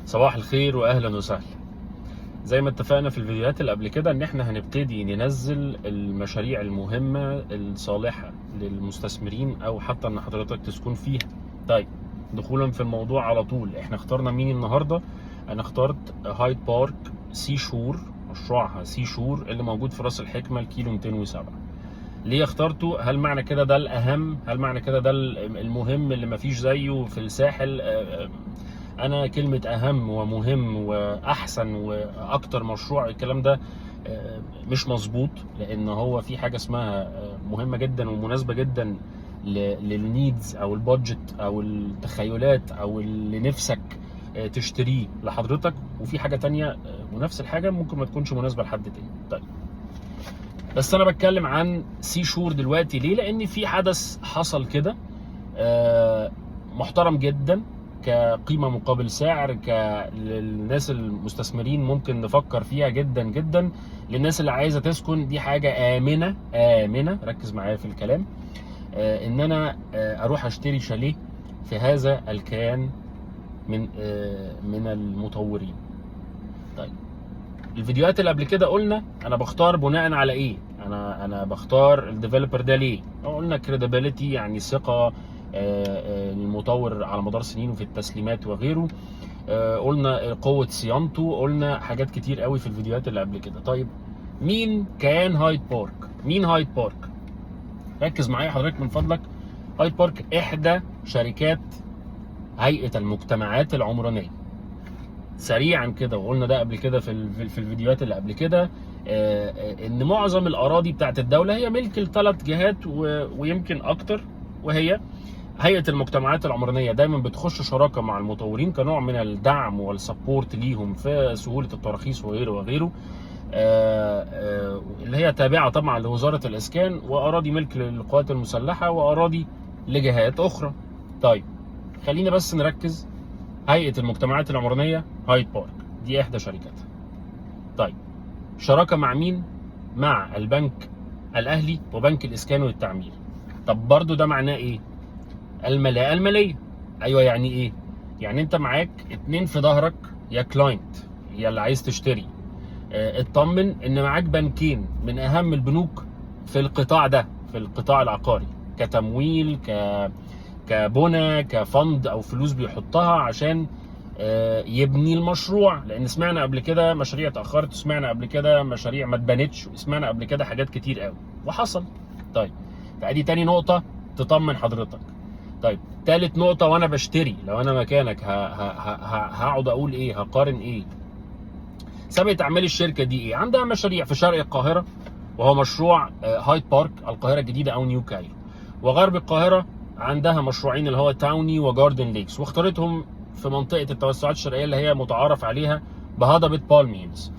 صباح الخير واهلا وسهلا. زي ما اتفقنا في الفيديوهات اللي قبل كده ان احنا هنبتدي ننزل المشاريع المهمة الصالحة للمستثمرين او حتى ان حضرتك تسكن فيها. طيب، دخولا في الموضوع على طول، احنا اخترنا مين النهاردة؟ انا اخترت هايد بارك سي شور، مشروعها سي شور اللي موجود في راس الحكمة الكيلو 207. ليه اخترته؟ هل معنى كده ده الاهم؟ هل معنى كده ده المهم اللي مفيش زيه في الساحل؟ انا كلمة اهم ومهم واحسن واكتر مشروع الكلام ده مش مظبوط، لان هو في حاجة اسمها مهمة جدا ومناسبة جدا للنيدز او البادجت او التخيلات او اللي نفسك تشتريه لحضرتك، وفي حاجة تانية ونفس الحاجة ممكن ما تكونش مناسبة لحد تاني. طيب، بس انا بتكلم عن سي شور دلوقتي ليه؟ لان في حدث حصل كده محترم جدا كقيمة مقابل سعر، للناس المستثمرين ممكن نفكر فيها جدا جدا. للناس اللي عايزة تسكن، دي حاجة آمنة. ركز معايا في الكلام. ان انا اروح اشتري شاليه في هذا الكيان من المطورين. طيب، الفيديوهات اللي قبل كده قلنا انا بختار بناء على ايه؟ انا بختار الديفلوبر ده ليه؟ قلنا كريديبيليتي، يعني ثقه المطور على مدار سنين في التسليمات وغيره. قلنا قوه صيانته، قلنا حاجات كتير قوي في الفيديوهات اللي قبل كده. طيب، مين كان هايد بارك؟ مين هايد بارك؟ ركز معايا حضرتك من فضلك. هايد بارك احدى شركات هيئه المجتمعات العمرانيه. سريعا كده، وقلنا ده قبل كده في الفيديوهات اللي قبل كده، ان معظم الاراضي بتاعت الدوله هي ملك لثلاث جهات ويمكن اكتر، وهي هيئه المجتمعات العمرانيه دايما بتخش شراكه مع المطورين كنوع من الدعم والسبورت ليهم في سهوله التراخيص وغيره وغيره، اللي هي تابعه طبعا لوزاره الاسكان، واراضي ملك للقوات المسلحه واراضي لجهات اخرى. طيب، خلينا بس نركز. هيئة المجتمعات العمرانية هايد بارك دي إحدى شركاتها. طيب، شراكة مع مين؟ مع البنك الأهلي وبنك الإسكان والتعمير. طب برضو ده معناه إيه؟ الملاءة المالية. أيوه، يعني إيه؟ يعني أنت معاك اتنين في ظهرك يا كلاينت، يا اللي عايز تشتري. اطمن إن معاك بنكين من أهم البنوك في القطاع ده، في القطاع العقاري، كتمويل، كبنى، كفند او فلوس بيحطها عشان يبني المشروع. لان سمعنا قبل كده مشاريع اتاخرت، وسمعنا قبل كده مشاريع ما اتبنتش، وسمعنا قبل كده حاجات كتير قوي وحصل. طيب، فادي تاني نقطه تطمن حضرتك. طيب، تالت نقطه، وانا بشتري لو انا مكانك هقعد اقول ايه؟ هقارن ايه؟ سابقة اعمال الشركه دي ايه؟ عندها مشاريع في شرق القاهره، وهو مشروع هايد بارك القاهره الجديده او نيو كايرو، وغرب القاهره عندها مشروعين اللي هو تاوني وجاردن ليكس، واختارتهم في منطقه التوسعات الشرقيه اللي هي متعارف عليها بهضبه بالم هيلز.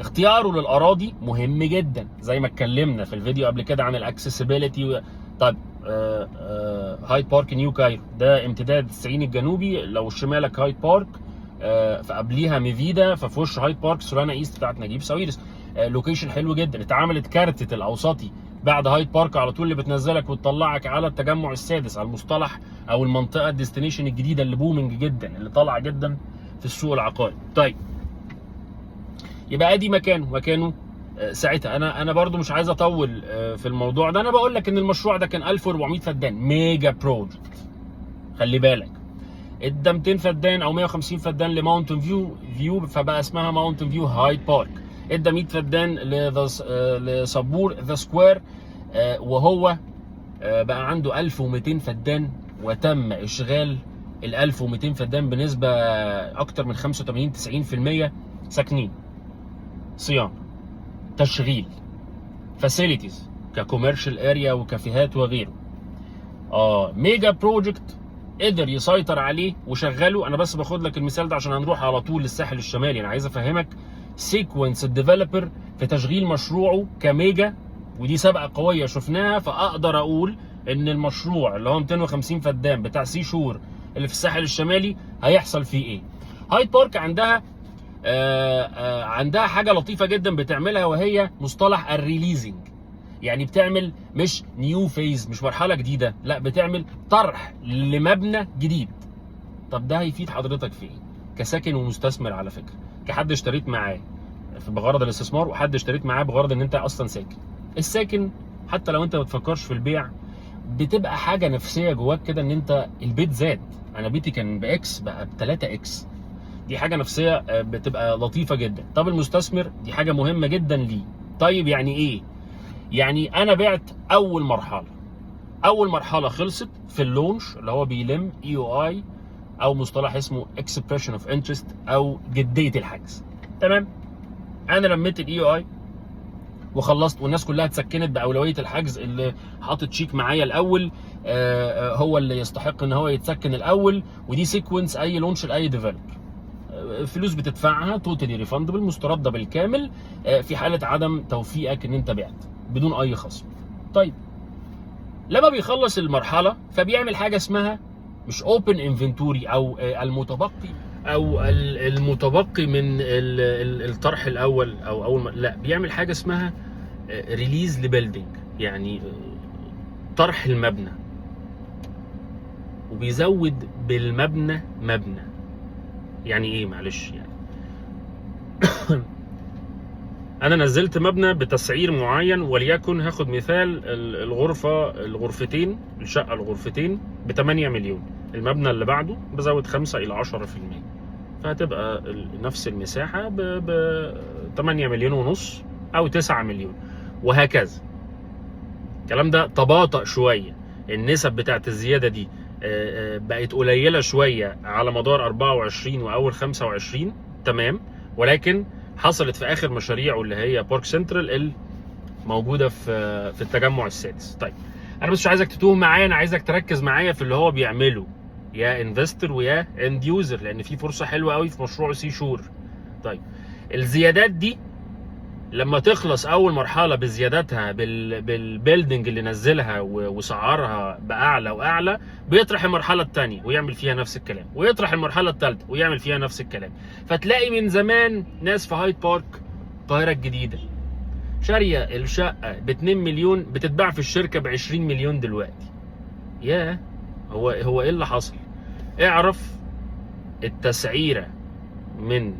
اختياره للاراضي مهم جدا، زي ما اتكلمنا في الفيديو قبل كده عن الاكسسبيليتي. طيب، هايد بارك نيو كايرو ده امتداد الصعيد الجنوبي، لو شمالك هايد بارك فقبليها ميفيدا، ففي وش هايد بارك سولانا ايست بتاعت نجيب ساويرس. لوكيشن حلو جدا. اتعملت كارتة الاوسطي بعد هايد بارك على طول، اللي بتنزلك وتطلعك على التجمع السادس، على المصطلح او المنطقه الديستنيشن الجديده اللي بومنج جدا، اللي طالعه جدا في السوق العقاري. طيب، يبقى ادي مكانه ساعتها. انا برضو مش عايز اطول في الموضوع ده. انا بقول لك ان المشروع ده كان 1400 فدان، ميجا بروجكت. خلي بالك، ادى 200 فدان او 150 فدان لماونتن فيو فبقى اسمها ماونتن فيو هايد بارك. ادى 100 فدان لصبور ذا سكوير، وهو بقى عنده 1200 فدان، وتم اشغال ال 1200 فدان بنسبه اكتر من 85 90% ساكنين، صيانه، تشغيل، فاسيلتيز ككوميرشال اريا وكافيهات وغيره. ميجا بروجكت قدر يسيطر عليه وشغله. انا بس باخد لك المثال ده عشان هنروح على طول للساحل الشمالي. انا عايز افهمك سيكونس الديفلوبر في تشغيل مشروعه كميجا، ودي سابقه قويه شفناها. فاقدر اقول ان المشروع اللي هو 250 فدان بتاع سي شور اللي في الساحل الشمالي هيحصل فيه ايه. هايد بارك عندها حاجه لطيفه جدا بتعملها، وهي مصطلح الريليزنج. يعني بتعمل مش نيو فيز، مش مرحله جديده، لا، بتعمل طرح لمبنى جديد. طب ده هيفيد حضرتك في ايه؟ كساكن ومستثمر على فكره، كحد اشتريت معاه بغرض الاستثمار وحد اشتريت معاه بغرض ان انت اصلا ساكن. الساكن حتى لو انت ما بتفكرش في البيع بتبقى حاجه نفسيه جواك كده ان انت البيت زاد، انا بيتي كان باكس بقى ب3 اكس، دي حاجه نفسيه بتبقى لطيفه جدا. طب المستثمر دي حاجه مهمه جدا ليه. طيب يعني ايه؟ يعني انا بعت اول مرحله، اول مرحله خلصت في اللونش اللي هو بيلم EOI او مصطلح اسمه اكسبريشن اوف انترست او جديه الحجز. تمام، انا لميت EOI وخلصت والناس كلها اتسكنت باولويه الحجز، اللي حاطط شيك معايا الاول هو اللي يستحق ان هو يتسكن الاول، ودي سيكونس اي لونش لاي ديفلوبر. فلوس بتدفعها توتالي ريفاندبل، مسترده بالكامل في حاله عدم توفيقك ان انت بعت بدون اي خصم. طيب لما بيخلص المرحله فبيعمل حاجه اسمها مش اوبن انفنتوري او المتبقي من الطرح الاول او لا، بيعمل حاجه اسمها ريليز لبيلدينج، يعني طرح المبنى، وبيزود بالمبنى مبنى. يعني ايه؟ معلش يعني انا نزلت مبنى بتسعير معين، وليكن هاخد مثال الغرفتين، الشقه الغرفتين ب 8 مليون، المبنى اللي بعده بزود 5 الى 10%، فهتبقى نفس المساحه ب 8 مليون ونص او 9 مليون وهكذا. الكلام ده تباطأ شويه، النسب بتاعت الزياده دي بقت قليله شويه على مدار 24 واول 25، تمام، ولكن حصلت في اخر مشاريعه اللي هي بارك سنترال الموجوده في التجمع السادس. طيب انا بس مش عايزك تتوه معايا، انا عايزك تركز معايا في اللي هو بيعمله يا انفستور ويا اند يوزر، لان في فرصه حلوه قوي في مشروع سي شور. طيب الزيادات دي لما تخلص اول مرحله بزياداتها بالبيلدنج اللي نزلها وسعرها باعلى واعلى، بيطرح المرحله الثانيه ويعمل فيها نفس الكلام، ويطرح المرحله الثالثه ويعمل فيها نفس الكلام. فتلاقي من زمان ناس في هايد بارك القاهره الجديده شاريه الشقه ب 2 مليون بتتباع في الشركه ب 20 مليون دلوقتي. ياه، هو ايه اللي حصل؟ اعرف التسعيره من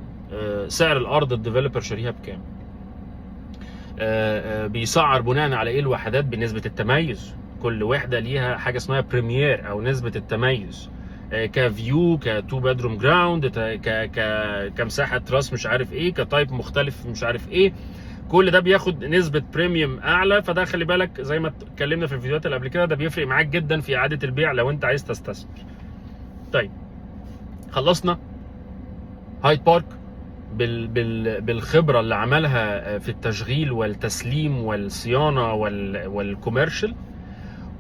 سعر الارض الديفلوبر شاريها بكام، بيسعر بناء على ايه الوحدات بنسبه التميز، كل وحده ليها حاجه اسمها بريمير او نسبه التميز، كفيو، كتو بيدروم جراوند، كمساحه راس مش عارف ايه، كتايب مختلف مش عارف ايه، كل ده بياخد نسبه بريميوم اعلى. فده خلي بالك زي ما اتكلمنا في الفيديوهات اللي قبل كده، ده بيفرق معاك جدا في اعاده البيع لو انت عايز تستثمر. طيب خلصنا هايد بارك بالخبره اللي عملها في التشغيل والتسليم والصيانه والكوميرشال،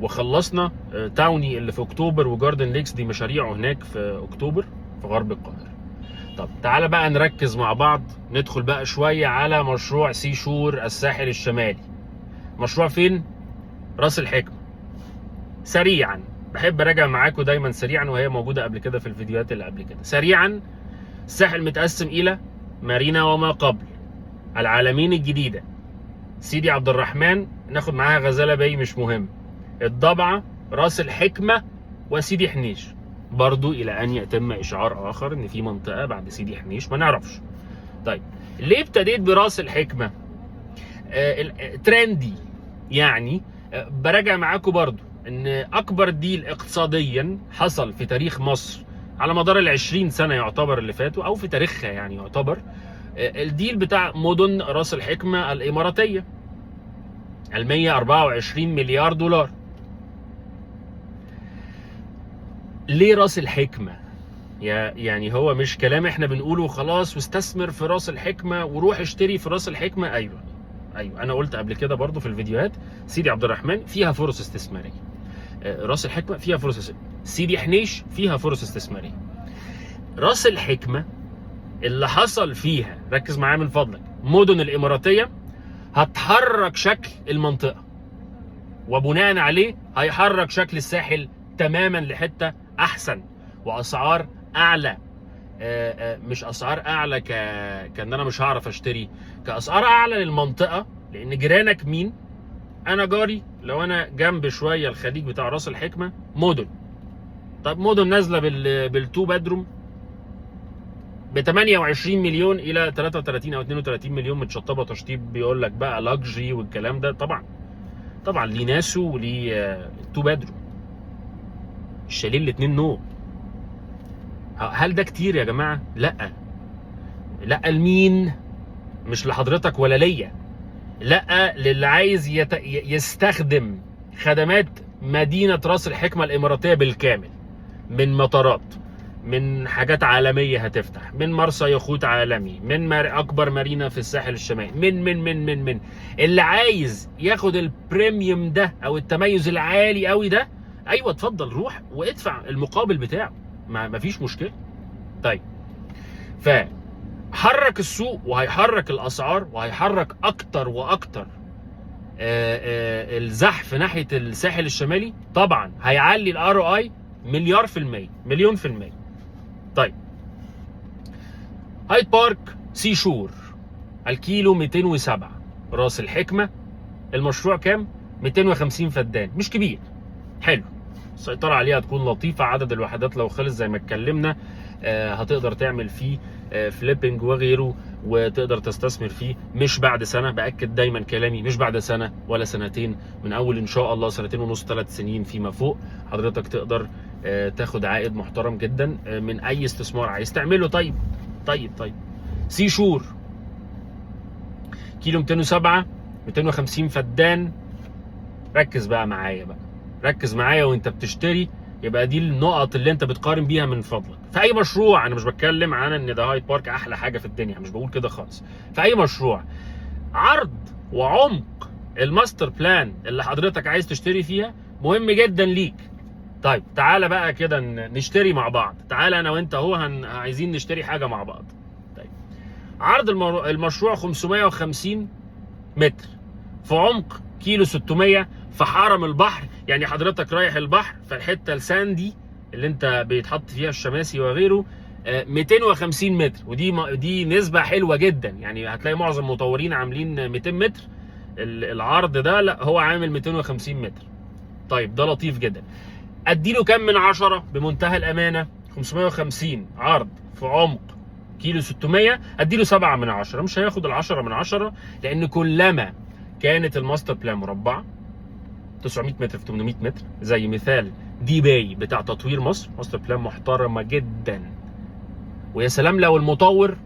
وخلصنا تاوني اللي في اكتوبر وجاردن ليكس دي مشاريعه هناك في اكتوبر في غرب القاهره. طب تعالى بقى نركز مع بعض، ندخل بقى شويه على مشروع سي شور الساحل الشمالي. مشروع فين؟ راس الحكمه. سريعا بحب اراجع معاكم دايما سريعا، وهي موجوده قبل كده في الفيديوهات اللي قبل كده. سريعا، الساحل متقسم الى مارينا وما قبل، العالمين الجديده، سيدي عبد الرحمن ناخد معاها غزاله باي مش مهم، الضبعه، راس الحكمه، وسيدي حنيش، برضو الى ان يتم اشعار اخر ان في منطقه بعد سيدي حنيش ما نعرفش. طيب ليه ابتديت براس الحكمه؟ ترندي يعني. براجع معاكم برضو ان اكبر ديل اقتصاديا حصل في تاريخ مصر على مدار ال20 سنه يعتبر اللي فاتوا، او في تاريخها يعني يعتبر، الديل بتاع مدن راس الحكمه الاماراتيه، 124 مليار دولار. ليه راس الحكمه؟ يعني هو مش كلام احنا بنقوله خلاص واستثمر في راس الحكمه وروح اشتري في راس الحكمه. ايوه انا قلت قبل كده برضو في الفيديوهات، سيدي عبد الرحمن فيها فرص استثماريه، راس الحكمه فيها فرص استثمارية. سيدي حنيش فيها فرص استثماريه. راس الحكمه اللي حصل فيها، ركز معايا من فضلك، مدن الاماراتيه هتحرك شكل المنطقه، وبناء عليه هيحرك شكل الساحل تماما لحته احسن واسعار اعلى. مش اسعار اعلى كان انا مش هعرف اشتري، كاسعار اعلى للمنطقه، لان جيرانك مين؟ انا جاري لو انا جنب شويه الخليج بتاع راس الحكمه مدن. طب مدن نازله بالتو بدروم ب 28 مليون الى 33 او 32 مليون متشطبه تشطيب، بيقول لك بقى لاكجري والكلام ده. طبعا ليه ناسه وليه تو بادرو، الشاليه الاتنين نو. هل ده كتير يا جماعه؟ لا لمين؟ مش لحضرتك ولا ليا، لا للي عايز يستخدم خدمات مدينه راس الحكمه الاماراتيه بالكامل، من مطارات، من حاجات عالميه هتفتح، من مرسى يخوت عالمي، من اكبر مارينا في الساحل الشمالي، من اللي عايز ياخد البريميوم ده او التميز العالي قوي ده، ايوه اتفضل روح وادفع المقابل بتاعه، ما فيش مشكله. طيب، فحرك السوق وهيحرك الاسعار وهيحرك اكتر واكتر الزحف ناحيه الساحل الشمالي، طبعا هيعلي الار او اي مليار في المية، مليون في المية. طيب، هايد بارك سي شور الكيلو 207 راس الحكمة، المشروع كام؟ 250 فدان، مش كبير، حلو، السيطرة عليها هتكون لطيفة. عدد الوحدات لو خلص زي ما اتكلمنا هتقدر تعمل فيه فليبنج وغيره، وتقدر تستثمر فيه مش بعد سنة، بأكد دايما كلامي، مش بعد سنة ولا سنتين، من أول إن شاء الله 2.5 3 سنين فيما فوق حضرتك تقدر تاخد عائد محترم جدا من أي استثمار عايز تعمله. طيب سي شور كيلو 207 250 فدان. ركز بقى معايا ركز معايا وانت بتشتري، يبقى دي النقط اللي انت بتقارن بيها من فضلك في اي مشروع. انا مش بتكلم عن ان ده هايد بارك احلى حاجه في الدنيا، مش بقول كده خالص. في اي مشروع عرض وعمق الماستر بلان اللي حضرتك عايز تشتري فيها مهم جدا ليك. طيب تعالى بقى كده نشتري مع بعض، تعالى انا وانت اهو عايزين نشتري حاجه مع بعض. طيب، عرض المشروع 550 متر في عمق كيلو 600، في حرم البحر، يعني حضرتك رايح البحر في الحته الساندي اللي انت بيتحط فيها الشماسي وغيره 250 متر، ودي نسبه حلوه جدا. يعني هتلاقي معظم المطورين عاملين 200 متر، العرض ده لا هو عامل 250 متر. طيب ده لطيف جدا. اديله كام من 10 بمنتهى الامانه؟ 550 عرض في عمق كيلو 600 اديله 7 من 10. مش هياخد ال10 من 10، لان كلما كانت الماستر بلان مربعه 900 متر في 800 متر، زي مثال دي باي بتاع تطوير مصر، ماستر بلان محترمه جدا. ويا سلام لو المطور